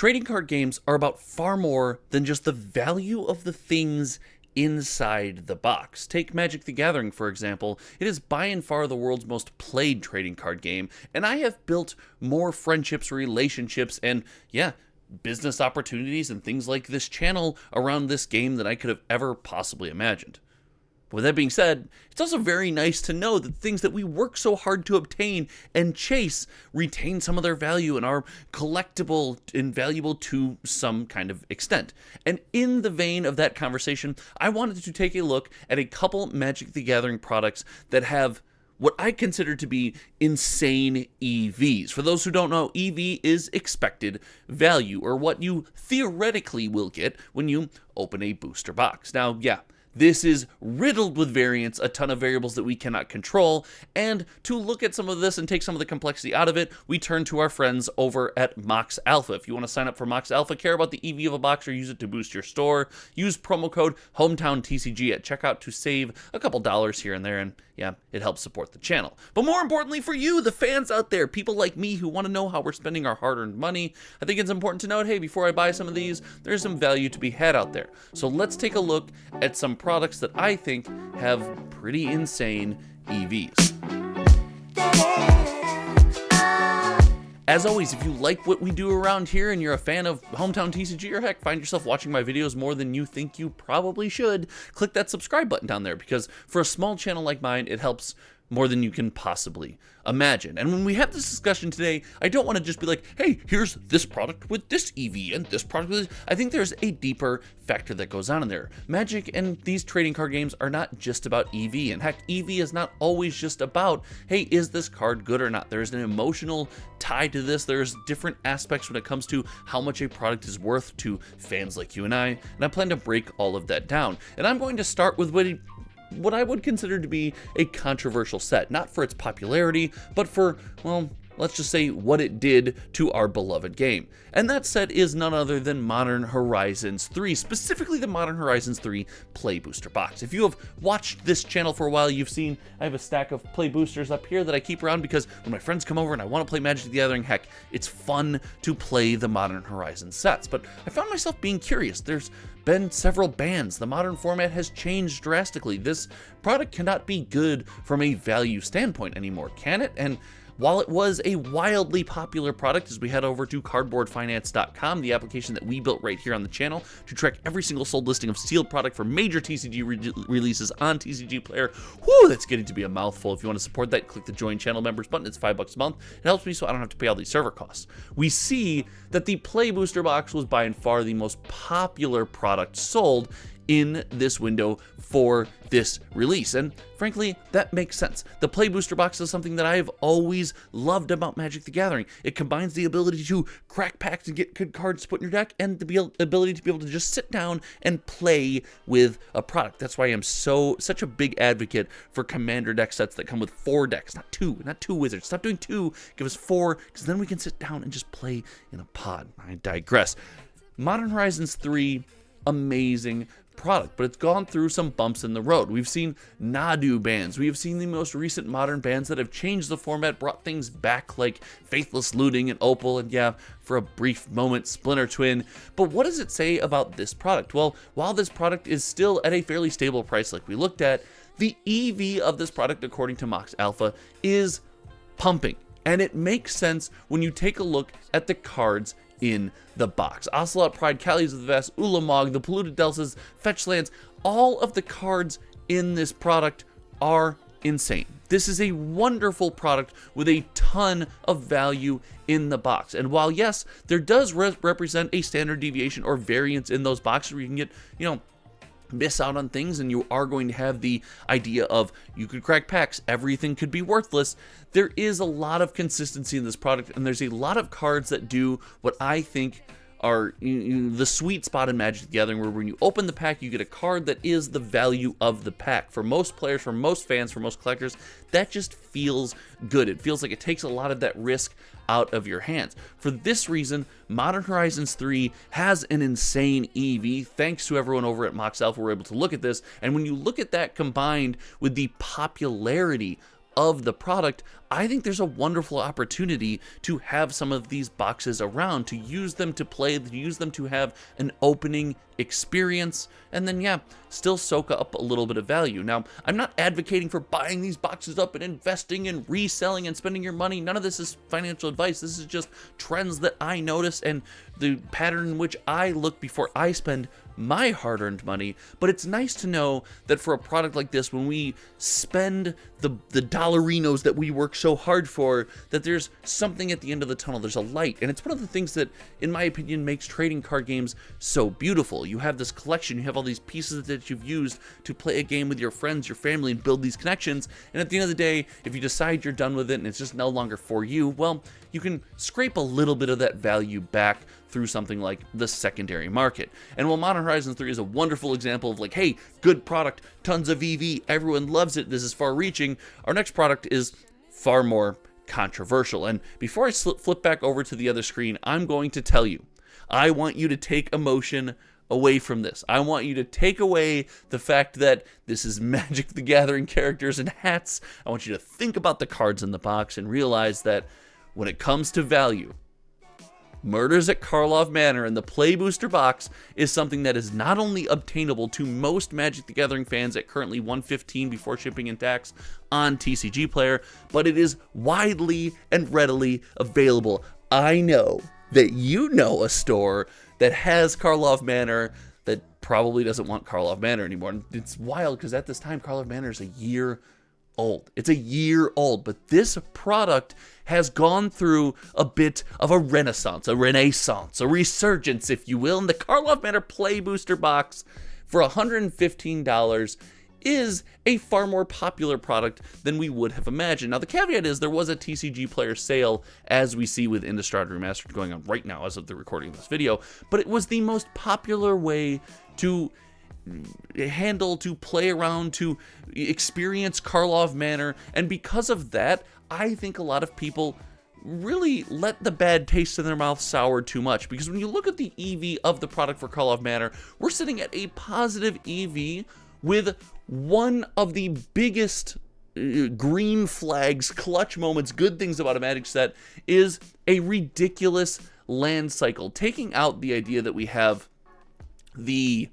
Trading card games are about far more than just the value of the things inside the box. Take Magic the Gathering, for example. It is by and far the world's most played trading card game, and I have built more friendships, relationships, and business opportunities and things like this channel around this game than I could have ever possibly imagined. With that being said, it's also very nice to know that things that we work so hard to obtain and chase retain some of their value and are collectible and valuable to some kind of extent. And in the vein of that conversation, I wanted to take a look at a couple Magic the Gathering products that have what I consider to be insane EVs. For those who don't know, EV is expected value, or what you theoretically will get when you open a booster box. Now, this is riddled with variance, a ton of variables that we cannot control, and to look at some of this and take some of the complexity out of it, we turn to our friends over at Mox Alpha. If you want to sign up for Mox Alpha, care about the EV of a box, or use it to boost your store, use promo code HometownTCG at checkout to save a couple dollars here and there, and it helps support the channel. But more importantly for you, the fans out there, people like me who want to know how we're spending our hard-earned money, I think it's important to note, hey, before I buy some of these, there's some value to be had out there. So let's take a look at some products that I think have pretty insane EVs. As always, if you like what we do around here and you're a fan of Hometown TCG, or heck, find yourself watching my videos more than you think you probably should, click that subscribe button down there, because for a small channel like mine, it helps more than you can possibly imagine. And when we have this discussion today, I don't want to just be like, hey, here's this product with this EV and this product with this. I think there's a deeper factor that goes on in there. Magic and these trading card games are not just about EV, and heck, EV is not always just about, hey, is this card good or not? There's an emotional tie to this. There's different aspects when it comes to how much a product is worth to fans like you and I plan to break all of that down. And I'm going to start with what I would consider to be a controversial set, not for its popularity, but for, well, let's just say what it did to our beloved game. And that set is none other than Modern Horizons 3, specifically the Modern Horizons 3 Play Booster Box. If you have watched this channel for a while, you've seen I have a stack of Play Boosters up here that I keep around because when my friends come over and I want to play Magic the Gathering, heck, it's fun to play the Modern Horizons sets. But I found myself being curious. There's been several bans. The modern format has changed drastically. This product cannot be good from a value standpoint anymore, can it? And while it was a wildly popular product, as we head over to cardboardfinance.com, the application that we built right here on the channel to track every single sold listing of sealed product for major TCG releases on TCG Player, whoo, that's getting to be a mouthful. If you want to support that, click the Join Channel Members button. It's $5 a month. It helps me so I don't have to pay all these server costs. We see that the Play Booster Box was by and far the most popular product sold in this window for this release, and frankly, that makes sense. The Play Booster Box is something that I have always loved about Magic the Gathering. It combines the ability to crack packs and get good cards to put in your deck, and the ability to be able to just sit down and play with a product. That's why I'm such a big advocate for Commander deck sets that come with 4 decks, not two wizards. Stop doing 2, give us 4, because then we can sit down and just play in a pod. I digress. Modern Horizons 3, amazing product, but it's gone through some bumps in the road. We've seen Nadu bans. We have seen the most recent modern bans that have changed the format, brought things back like Faithless Looting and Opal, and for a brief moment, Splinter Twin. But what does it say about this product? Well, while this product is still at a fairly stable price like we looked at, the EV of this product, according to Mox Alpha, is pumping. And it makes sense when you take a look at the cards in the box. Ocelot Pride, Callies of the Vast, Ulamog, the Polluted Deltas, Fetch Lands, all of the cards in this product are insane. This is a wonderful product with a ton of value in the box. And while yes, there does represent a standard deviation or variance in those boxes where you can get, miss out on things, and you are going to have the idea of you could crack packs, everything could be worthless. There is a lot of consistency in this product, and there's a lot of cards that do what I think are the sweet spot in Magic the Gathering, where when you open the pack, you get a card that is the value of the pack. For most players, for most fans, for most collectors, that just feels good. It feels like it takes a lot of that risk out of your hands. For this reason, Modern Horizons 3 has an insane EV. Thanks to everyone over at Mox Alpha, we're able to look at this, and when you look at that combined with the popularity of the product, I think there's a wonderful opportunity to have some of these boxes around, to use them to play, to use them to have an opening experience, and then, yeah, still soak up a little bit of value. Now, I'm not advocating for buying these boxes up and investing and reselling and spending your money. None of this is financial advice. This is just trends that I notice and the pattern in which I look before I spend my hard-earned money. But it's nice to know that for a product like this, when we spend the dollarinos that we work so hard for, that there's something at the end of the tunnel. There's a light, and it's one of the things that, in my opinion, makes trading card games so beautiful. You have this collection, you have all these pieces that you've used to play a game with your friends, your family, and build these connections, and at the end of the day, if you decide you're done with it and it's just no longer for you, well, you can scrape a little bit of that value back through something like the secondary market. And while Modern Horizons 3 is a wonderful example of like, hey, good product, tons of EV, everyone loves it, this is far-reaching, our next product is far more controversial. And before I flip back over to the other screen, I'm going to tell you, I want you to take emotion away from this. I want you to take away the fact that this is Magic the Gathering characters and hats. I want you to think about the cards in the box and realize that when it comes to value, Murders at Karlov Manor and the Play Booster box is something that is not only obtainable to most Magic the Gathering fans at currently $115 before shipping and tax on TCG Player, but it is widely and readily available. I know that you know a store that has Karlov Manor that probably doesn't want Karlov Manor anymore. And it's wild because at this time, Karlov Manor is a year old. It's a year old, but this product has gone through a bit of a renaissance, a resurgence, if you will. And the Karlov Manor Play Booster box for $115 is a far more popular product than we would have imagined. Now, the caveat is there was a TCG Player sale, as we see with Innistrad Remastered going on right now as of the recording of this video, but it was the most popular way to handle, to play around, to experience Karlov Manor, and because of that, I think a lot of people really let the bad taste in their mouth sour too much, because when you look at the EV of the product for Karlov Manor, we're sitting at a positive EV with one of the biggest green flags, clutch moments, good things about a Magic set is a ridiculous land cycle, taking out the idea that we have the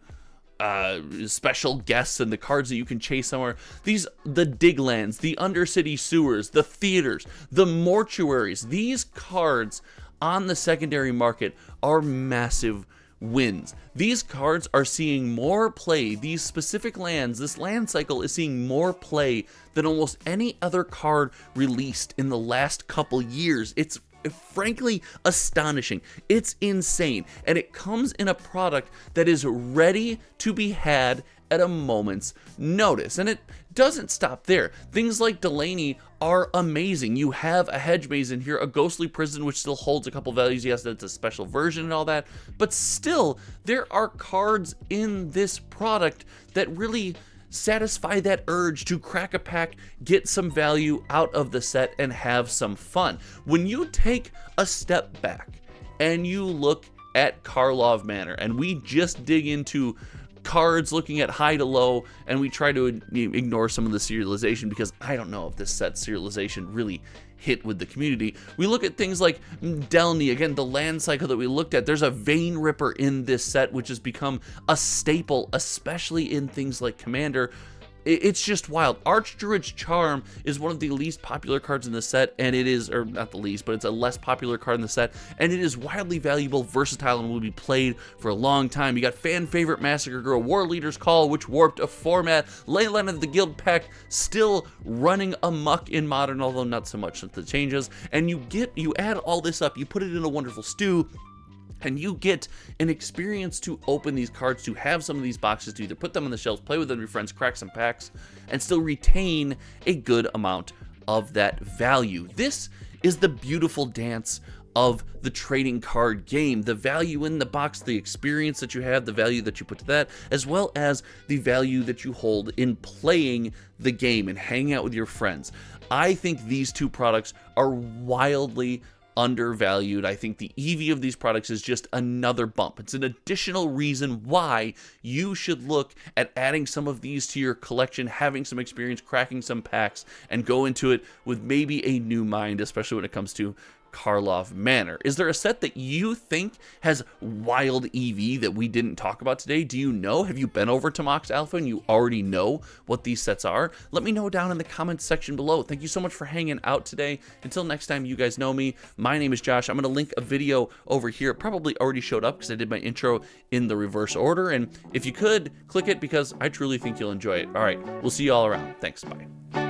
special guests and the cards that you can chase somewhere. The dig lands, the undercity sewers, the theaters, the mortuaries, these cards on the secondary market are massive wins. These cards are seeing more play. These specific lands, this land cycle is seeing more play than almost any other card released in the last couple years. It's frankly astonishing. It's insane. And it comes in a product that is ready to be had at a moment's notice. And it doesn't stop there. Things like Delaney are amazing. You have a Hedge Maze in here, a Ghostly Prison, which still holds a couple values. Yes, that's a special version and all that. But still, there are cards in this product that really satisfy that urge to crack a pack, get some value out of the set, and have some fun. When you take a step back and you look at Karlov Manor, and we just dig into cards looking at high to low, and we try to ignore some of the serialization because I don't know if this set serialization really hit with the community. We look at things like Delny, again, the land cycle that we looked at. There's a Vein Ripper in this set, which has become a staple, especially in things like Commander. It's just wild. Archdruid's Charm is one of the least popular cards in the set, and it is, or not the least, but it's a less popular card in the set, and it is wildly valuable, versatile, and will be played for a long time. You got fan favorite Massacre Girl, War Leader's Call, which warped a format, Leyline of the Guild Pack, still running amok in Modern, although not so much with the changes, and you add all this up, you put it in a wonderful stew, and you get an experience to open these cards, to have some of these boxes, to either put them on the shelves, play with them with your friends, crack some packs, and still retain a good amount of that value. This is the beautiful dance of the trading card game. The value in the box, the experience that you have, the value that you put to that, as well as the value that you hold in playing the game and hanging out with your friends. I think these two products are wildly undervalued. I think the EV of these products is just another bump. It's an additional reason why you should look at adding some of these to your collection, having some experience, cracking some packs, and go into it with maybe a new mind, especially when it comes to Karlov Manor. Is there a set that you think has wild EV that we didn't talk about today? Do you know? Have you been over to Mox Alpha and you already know what these sets are? Let me know down in the comments section below. Thank you so much for hanging out today. Until next time, you guys know me. My name is Josh. I'm going to link a video over here. It probably already showed up because I did my intro in the reverse order. And if you could, click it because I truly think you'll enjoy it. All right, we'll see you all around. Thanks. Bye.